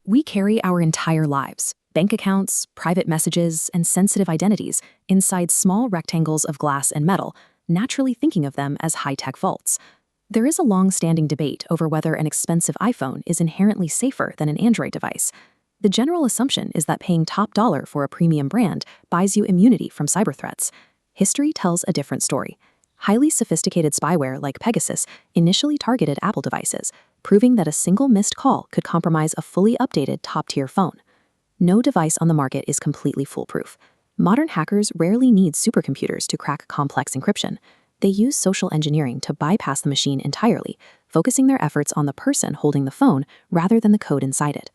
We carry our entire lives, bank accounts, private messages, and sensitive identities inside small rectangles of glass and metal, naturally thinking of them as high-tech vaults. There is a long-standing debate over whether an expensive iPhone is inherently safer than an Android device. The general assumption is that paying top dollar for a premium brand buys you immunity from cyber threats. History tells a different story. Highly sophisticated spyware like Pegasus initially targeted Apple devices, proving that a single missed call could compromise a fully updated top-tier phone. No device on the market is completely foolproof. Modern hackers rarely need supercomputers to crack complex encryption. They use social engineering to bypass the machine entirely, focusing their efforts on the person holding the phone rather than the code inside it.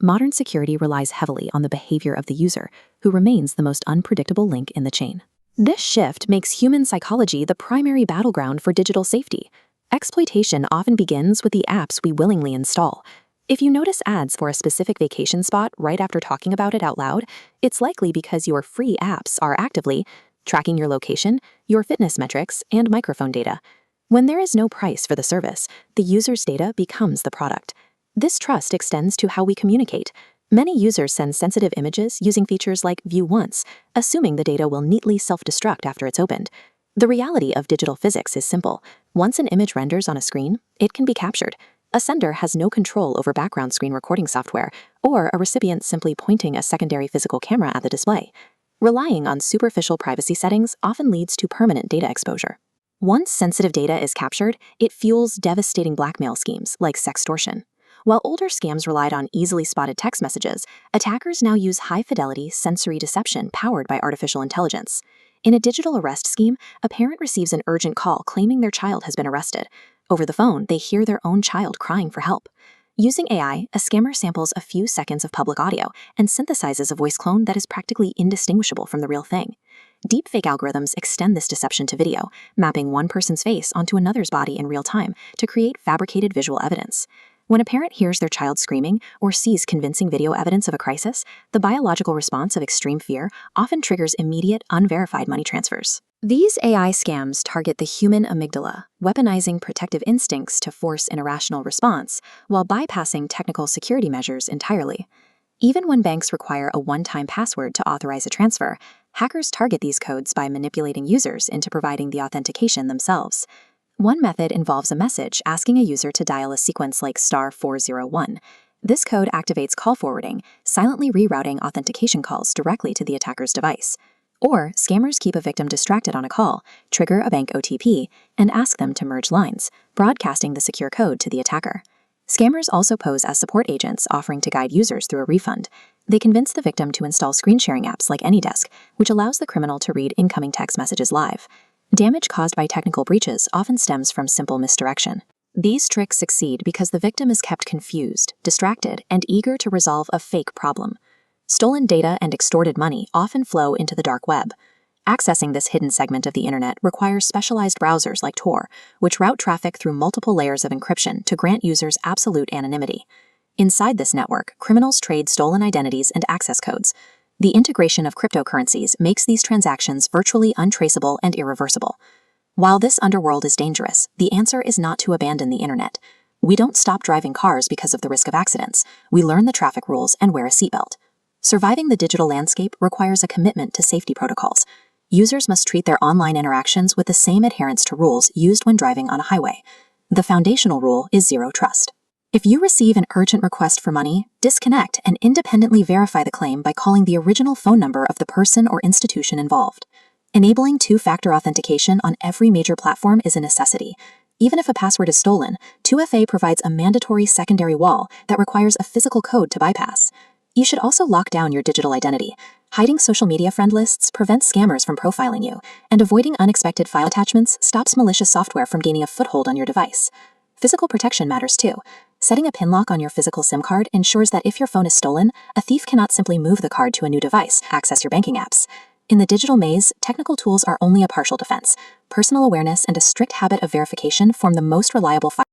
Modern security relies heavily on the behavior of the user, who remains the most unpredictable link in the chain. This shift makes human psychology the primary battleground for digital safety. Exploitation often begins with the apps we willingly install. If you notice ads for a specific vacation spot right after talking about it out loud, it's likely because your free apps are actively tracking your location, your fitness metrics, and microphone data. When there is no price for the service, the user's data becomes the product. This trust extends to how we communicate. Many users send sensitive images using features like View Once, assuming the data will neatly self-destruct after it's opened. The reality of digital physics is simple. Once an image renders on a screen, it can be captured. A sender has no control over background screen recording software, or a recipient simply pointing a secondary physical camera at the display. Relying on superficial privacy settings often leads to permanent data exposure. Once sensitive data is captured, it fuels devastating blackmail schemes like sextortion. While older scams relied on easily spotted text messages, attackers now use high-fidelity sensory deception powered by artificial intelligence. In a digital arrest scheme, a parent receives an urgent call claiming their child has been arrested. Over the phone, they hear their own child crying for help. Using AI, a scammer samples a few seconds of public audio and synthesizes a voice clone that is practically indistinguishable from the real thing. Deepfake algorithms extend this deception to video, mapping one person's face onto another's body in real time to create fabricated visual evidence. When a parent hears their child screaming or sees convincing video evidence of a crisis, the biological response of extreme fear often triggers immediate, unverified money transfers. These AI scams target the human amygdala, weaponizing protective instincts to force an irrational response, while bypassing technical security measures entirely. Even when banks require a one-time password to authorize a transfer, hackers target these codes by manipulating users into providing the authentication themselves. One method involves a message asking a user to dial a sequence like *401. This code activates call forwarding, silently rerouting authentication calls directly to the attacker's device. Or scammers keep a victim distracted on a call, trigger a bank OTP, and ask them to merge lines, broadcasting the secure code to the attacker. Scammers also pose as support agents offering to guide users through a refund. They convince the victim to install screen-sharing apps like AnyDesk, which allows the criminal to read incoming text messages live. Damage caused by technical breaches often stems from simple misdirection. These tricks succeed because the victim is kept confused, distracted, and eager to resolve a fake problem. Stolen data and extorted money often flow into the dark web. Accessing this hidden segment of the internet requires specialized browsers like Tor, which route traffic through multiple layers of encryption to grant users absolute anonymity. Inside this network, criminals trade stolen identities and access codes. The integration of cryptocurrencies makes these transactions virtually untraceable and irreversible. While this underworld is dangerous, the answer is not to abandon the internet. We don't stop driving cars because of the risk of accidents. We learn the traffic rules and wear a seatbelt. Surviving the digital landscape requires a commitment to safety protocols. Users must treat their online interactions with the same adherence to rules used when driving on a highway. The foundational rule is zero trust. If you receive an urgent request for money, disconnect and independently verify the claim by calling the original phone number of the person or institution involved. Enabling two-factor authentication on every major platform is a necessity. Even if a password is stolen, 2FA provides a mandatory secondary wall that requires a physical code to bypass. You should also lock down your digital identity. Hiding social media friend lists prevents scammers from profiling you, and avoiding unexpected file attachments stops malicious software from gaining a foothold on your device. Physical protection matters too. Setting a PIN lock on your physical SIM card ensures that if your phone is stolen, a thief cannot simply move the card to a new device, access your banking apps. In the digital maze, technical tools are only a partial defense. Personal awareness and a strict habit of verification form the most reliable